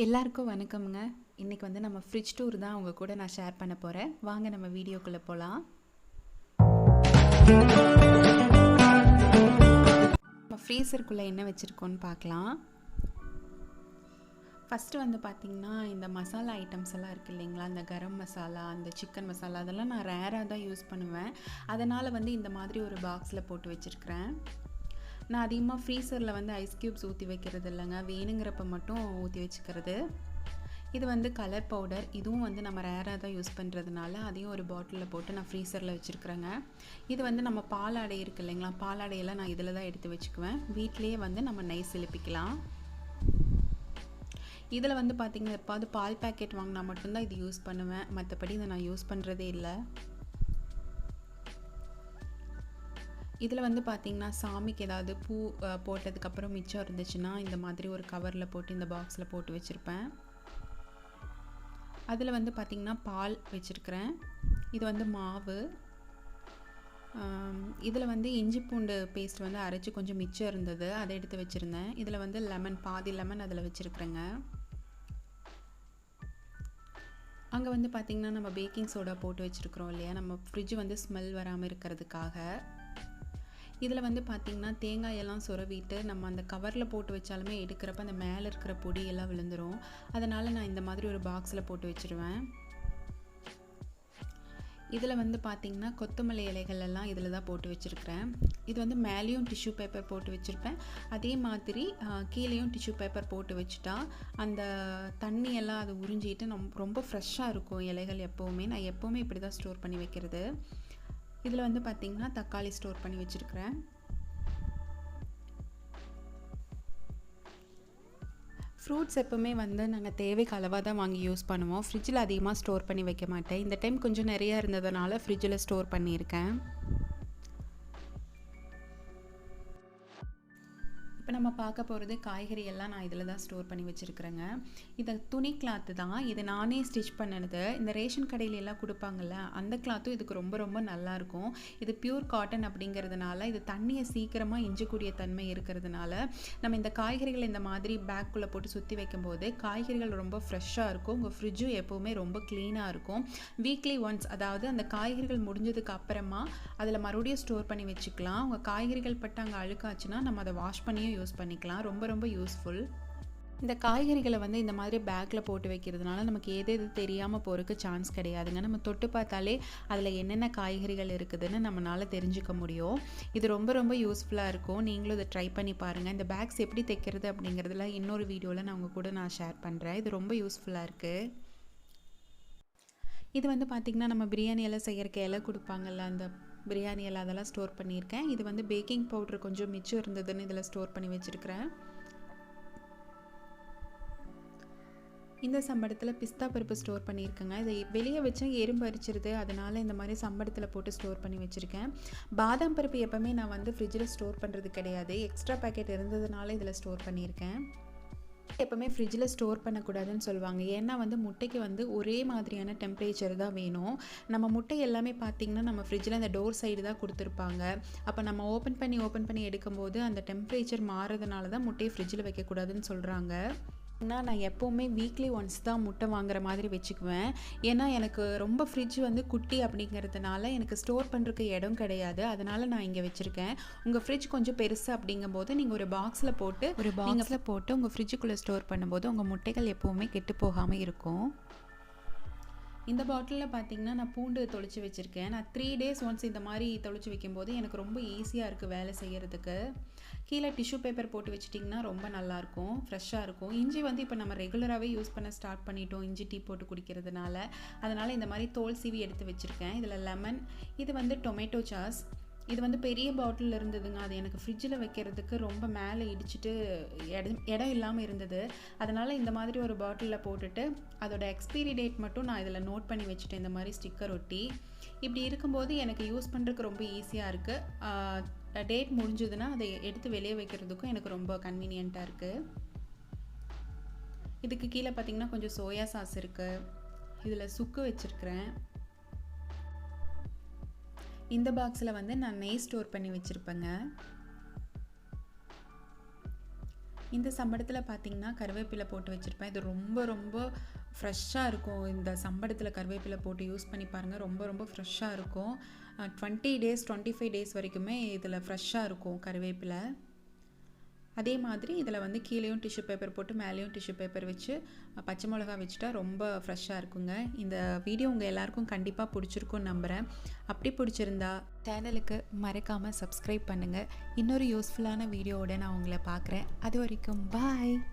எல்லாருக்கும் வணக்கம்ங்க. இன்றைக்கி வந்து நம்ம ஃப்ரிட்ஜ் டூர் தான் உங்கள் கூட நான் ஷேர் பண்ண போகிறேன். வாங்க நம்ம வீடியோக்குள்ளே போகலாம். நம்ம ஃப்ரீசருக்குள்ளே என்ன வச்சுருக்கோன்னு பார்க்கலாம். ஃபஸ்ட்டு வந்து பார்த்திங்கன்னா இந்த மசாலா ஐட்டம்ஸ் எல்லாம் இருக்குது இல்லைங்களா, இந்த கரம் மசாலா, அந்த சிக்கன் மசாலா, அதெல்லாம் நான் ரேராக தான் யூஸ் பண்ணுவேன். அதனால் வந்து இந்த மாதிரி ஒரு பாக்ஸில் போட்டு வச்சுருக்கிறேன். நான் அதிகமாக ஃப்ரீசரில் வந்து ஐஸ் க்யூப்ஸ் ஊற்றி வைக்கிறது இல்லைங்க, வேணுங்கிறப்ப மட்டும் ஊற்றி வச்சுக்கிறது. இது வந்து கலர் பவுடர், இதுவும் வந்து நம்ம ரேராக தான் யூஸ் பண்ணுறதுனால அதையும் ஒரு பாட்டிலில் போட்டு நான் ஃப்ரீசரில் வச்சுருக்கிறேங்க. இது வந்து நம்ம பாலாடை இருக்குது இல்லைங்களா, பாலாடையெல்லாம் நான் இதில் தான் எடுத்து வச்சுக்குவேன். வீட்டிலேயே வந்து நம்ம நெய் சிலுப்பிக்கலாம். இதில் வந்து பார்த்திங்கன்னா எப்பாவது பால் பேக்கெட் வாங்கினா மட்டும்தான் இது யூஸ் பண்ணுவேன், மற்றபடி இதை நான் யூஸ் பண்ணுறதே இல்லை. இதில் வந்து பார்த்திங்கன்னா சாமிக்கு ஏதாவது பூ போட்டதுக்கப்புறம் மிச்சம் இருந்துச்சுன்னா இந்த மாதிரி ஒரு கவரில் போட்டு இந்த பாக்ஸில் போட்டு வச்சுருப்பேன். அதில் வந்து பார்த்திங்கன்னா பால் வச்சுருக்கிறேன். இது வந்து மாவு. இதில் வந்து இஞ்சி பூண்டு பேஸ்ட் வந்து அரைச்சி கொஞ்சம் மிச்சம் இருந்தது, அதை எடுத்து வச்சுருந்தேன். இதில் வந்து லெமன், பாதி லெமன் அதில் வச்சுருக்குறேங்க. அங்கே வந்து பார்த்திங்கன்னா நம்ம பேக்கிங் சோடா போட்டு வச்சுருக்குறோம் இல்லையா, நம்ம ஃப்ரிட்ஜ் வந்து ஸ்மெல் வராமல் இருக்கிறதுக்காக. இதில் வந்து பார்த்திங்கன்னா தேங்காயெல்லாம் சுரவிட்டு நம்ம அந்த கவரில் போட்டு வச்சாலுமே எடுக்கிறப்ப அந்த மேலே இருக்கிற பொடியெல்லாம் விழுந்துடும். அதனால் நான் இந்த மாதிரி ஒரு பாக்ஸில் போட்டு வச்சுருவேன். இதில் வந்து பார்த்திங்கன்னா கொத்தமல்லி இலைகள் எல்லாம் இதில் தான் போட்டு வச்சுருக்கிறேன். இது வந்து மேலேயும் டிஷ்யூ பேப்பர் போட்டு வச்சுருப்பேன், அதே மாதிரி கீழேயும் டிஷ்யூ பேப்பர் போட்டு வச்சுட்டா அந்த தண்ணியெல்லாம் அது உறிஞ்சிட்டு ரொம்ப ஃப்ரெஷ்ஷாக இருக்கும் இலைகள். எப்போவுமே நான் எப்போவுமே இப்படி தான் ஸ்டோர் பண்ணி வைக்கிறது. இதில் வந்து பார்த்திங்கன்னா தக்காளி ஸ்டோர் பண்ணி வச்சுருக்கிறேன். ஃப்ரூட்ஸ் எப்போவுமே வந்து நாங்கள் தேவைக்கு அளவாக தான் வாங்கி யூஸ் பண்ணுவோம். ஃப்ரிட்ஜில் அதிகமாக ஸ்டோர் பண்ணி வைக்க மாட்டேன். இந்த டைம் கொஞ்சம் நிறையா இருந்ததுனால ஃப்ரிட்ஜில் ஸ்டோர் பண்ணியிருக்கேன். இப்போ நம்ம பார்க்க போகிறது காய்கறி எல்லாம் நான் இதில் தான் ஸ்டோர் பண்ணி வச்சுருக்கிறேங்க. இது துணி கிளாத்து தான், இது நானே ஸ்டிச் பண்ணினது. இந்த ரேஷன் கடையில எல்லாம் கொடுப்பாங்கள்ல, அந்த கிளாத்தும் இதுக்கு ரொம்ப ரொம்ப நல்லாயிருக்கும். இது பியூர் காட்டன் அப்படிங்கிறதுனால இது தண்ணியை சீக்கிரமாக இஞ்சக்கூடிய தன்மை இருக்கிறதுனால நம்ம இந்த காய்கறிகளை இந்த மாதிரி பேக்குள்ளே போட்டு சுற்றி வைக்கும்போது காய்கறிகள் ரொம்ப ஃப்ரெஷ்ஷாக இருக்கும். உங்கள் ஃப்ரிட்ஜும் எப்போவுமே ரொம்ப க்ளீனாக இருக்கும். வீக்லி ஒன்ஸ், அதாவது அந்த காய்கறிகள் முடிஞ்சதுக்கு அப்புறமா அதில் மறுபடியும் ஸ்டோர் பண்ணி வச்சுக்கலாம். உங்கள் காய்கறிகள் பட்டு அங்கே அழுக்காச்சுன்னா நம்ம அதை வாஷ் பண்ணியும் யூஸ் பண்ணிக்கலாம். ரொம்ப ரொம்ப யூஸ்ஃபுல். இந்த காய்கறிகளை வந்து இந்த மாதிரி பேக்கில் போட்டு வைக்கிறதுனால நமக்கு எது தெரியாமல் போகிறதுக்கு சான்ஸ் கிடையாதுங்க. நம்ம தொட்டு பார்த்தாலே அதில் என்னென்ன காய்கறிகள் இருக்குதுன்னு நம்மளால் தெரிஞ்சுக்க முடியும். இது ரொம்ப ரொம்ப யூஸ்ஃபுல்லாக இருக்கும். நீங்களும் இதை ட்ரை பண்ணி பாருங்கள். இந்த பேக்ஸ் எப்படி தைக்கிறது அப்படிங்கிறதுல இன்னொரு வீடியோவில் நான் உங்கள் கூட ஷேர் பண்ணுறேன். இது ரொம்ப யூஸ்ஃபுல்லாக இருக்குது. இது வந்து பார்த்திங்கன்னா நம்ம பிரியாணி எல்லாம் செய்கிறக்கு இலை கொடுப்பாங்கள்ல, அந்த பிரியாணி எல்லாம் அதெல்லாம் ஸ்டோர் பண்ணியிருக்கேன். இது வந்து பேக்கிங் பவுடர் கொஞ்சம் மிச்சம் இருந்ததுன்னு இதில் ஸ்டோர் பண்ணி வச்சுருக்கிறேன். இந்த சம்படத்தில் பிஸ்தா பருப்பு ஸ்டோர் பண்ணியிருக்கேங்க. இதை வெளியே வச்சா எறும்பு அரிச்சிருது, அதனால் இந்த மாதிரி சம்படத்தில் போட்டு ஸ்டோர் பண்ணி வச்சுருக்கேன். பாதாம் பருப்பு எப்போவுமே நான் வந்து ஃப்ரிட்ஜில் ஸ்டோர் பண்ணுறது கிடையாது, எக்ஸ்ட்ரா பேக்கெட் இருந்ததுனால இதில் ஸ்டோர் பண்ணியிருக்கேன். எப்போவுமே ஃப்ரிட்ஜில் ஸ்டோர் பண்ணக்கூடாதுன்னு சொல்லுவாங்க. ஏன்னா வந்து முட்டைக்கு வந்து ஒரே மாதிரியான டெம்பரேச்சர் தான் வேணும். நம்ம முட்டை எல்லாமே பார்த்திங்கன்னா நம்ம ஃப்ரிட்ஜில் அந்த டோர் சைடு தான் கொடுத்துருப்பாங்க. அப்போ நம்ம ஓப்பன் பண்ணி எடுக்கும்போது அந்த டெம்பரேச்சர் மாறதுனால தான் முட்டையை ஃப்ரிட்ஜில் வைக்கக்கூடாதுன்னு சொல்கிறாங்க. நான் எப்போவுமே வீக்லி ஒன்ஸ் தான் முட்டை வாங்குற மாதிரி வச்சுக்குவேன். ஏன்னா எனக்கு ரொம்ப ஃப்ரிட்ஜ் வந்து குட்டி அப்படிங்கிறதுனால எனக்கு ஸ்டோர் பண்ணுறதுக்கு இடம் கிடையாது, அதனால் நான் இங்கே வச்சுருக்கேன். உங்கள் ஃப்ரிட்ஜ் கொஞ்சம் பெருசு அப்படிங்கும்போது நீங்கள் ஒரு பாக்ஸில் போட்டு உங்கள் ஃப்ரிட்ஜுக்குள்ளே ஸ்டோர் பண்ணும்போது உங்கள் முட்டைகள் எப்போவுமே கெட்டு போகாமல் இருக்கும். இந்த பாட்டிலில் பார்த்திங்கன்னா நான் பூண்டு தொளிச்சு வச்சுருக்கேன். நான் 3 days ஒன்ஸ் இந்த மாதிரி தொளிச்சு வைக்கும்போது எனக்கு ரொம்ப ஈஸியாக இருக்குது வேலை செய்கிறதுக்கு. கீழே டிஷ்யூ பேப்பர் போட்டு வச்சிட்டிங்கன்னா ரொம்ப நல்லாயிருக்கும், ஃப்ரெஷ்ஷாக இருக்கும். இஞ்சி வந்து இப்போ நம்ம ரெகுலராகவே யூஸ் பண்ண ஸ்டார்ட் பண்ணிட்டோம், இஞ்சி டீ போட்டு குடிக்கிறதுனால. அதனால் இந்த மாதிரி தோல் சீவி எடுத்து வச்சுருக்கேன். இதில் லெமன், இது வந்து டொமேட்டோ சாஸ். இது வந்து பெரிய பாட்டில் இருந்ததுங்க, அது எனக்கு ஃப்ரிட்ஜில் வைக்கிறதுக்கு ரொம்ப மேலே இடிச்சிட்டு இடம் இல்லாமல் இருந்தது. அதனால் இந்த மாதிரி ஒரு பாட்டிலில் போட்டுட்டு அதோட எக்ஸ்பீரி டேட் மட்டும் நான் இதில் நோட் பண்ணி வச்சுட்டேன், இந்த மாதிரி ஸ்டிக்கர் ஒட்டி. இப்படி இருக்கும்போது எனக்கு யூஸ் பண்ணுறதுக்கு ரொம்ப ஈஸியாக இருக்குது. டேட் முடிஞ்சதுன்னா அதை எடுத்து வெளியே வைக்கிறதுக்கும் எனக்கு ரொம்ப கன்வீனியண்ட்டாக இருக்குது. இதுக்கு கீழே பார்த்திங்கன்னா கொஞ்சம் சோயா சாஸ் இருக்குது. இதில் சுக்கு வச்சுருக்கிறேன். இந்த பாக்ஸில் வந்து நான் நெய் ஸ்டோர் பண்ணி வச்சுருப்பேங்க. இந்த சம்படத்தில் பார்த்திங்கன்னா கருவேப்பிலை போட்டு வச்சுருப்பேன். இது ரொம்ப ரொம்ப ஃப்ரெஷ்ஷாக இருக்கும். இந்த சம்படத்தில் கருவேப்பிலை போட்டு யூஸ் பண்ணி பாருங்கள். ரொம்ப ரொம்ப ஃப்ரெஷ்ஷாக இருக்கும். 20 டேஸ் 25 டேஸ் வரைக்குமே இதில் ஃப்ரெஷ்ஷாக இருக்கும் கருவேப்பிலை. அதே மாதிரி இதில் வந்து கீழேயும் டிஷ்யூ பேப்பர் போட்டு மேலேயும் டிஷ்யூ பேப்பர் வச்சு பச்சை மிளகா வச்சுட்டா ரொம்ப ஃப்ரெஷ்ஷாக இருக்குங்க. இந்த வீடியோ உங்கள் எல்லாருக்கும் கண்டிப்பாக பிடிச்சிருக்கும்னு நம்புகிறேன். அப்படி பிடிச்சிருந்தா சேனலுக்கு மறக்காமல் சப்ஸ்கிரைப் பண்ணுங்கள். இன்னொரு யூஸ்ஃபுல்லான வீடியோவோட நான் உங்களை பார்க்குறேன். அது வரைக்கும் பாய்.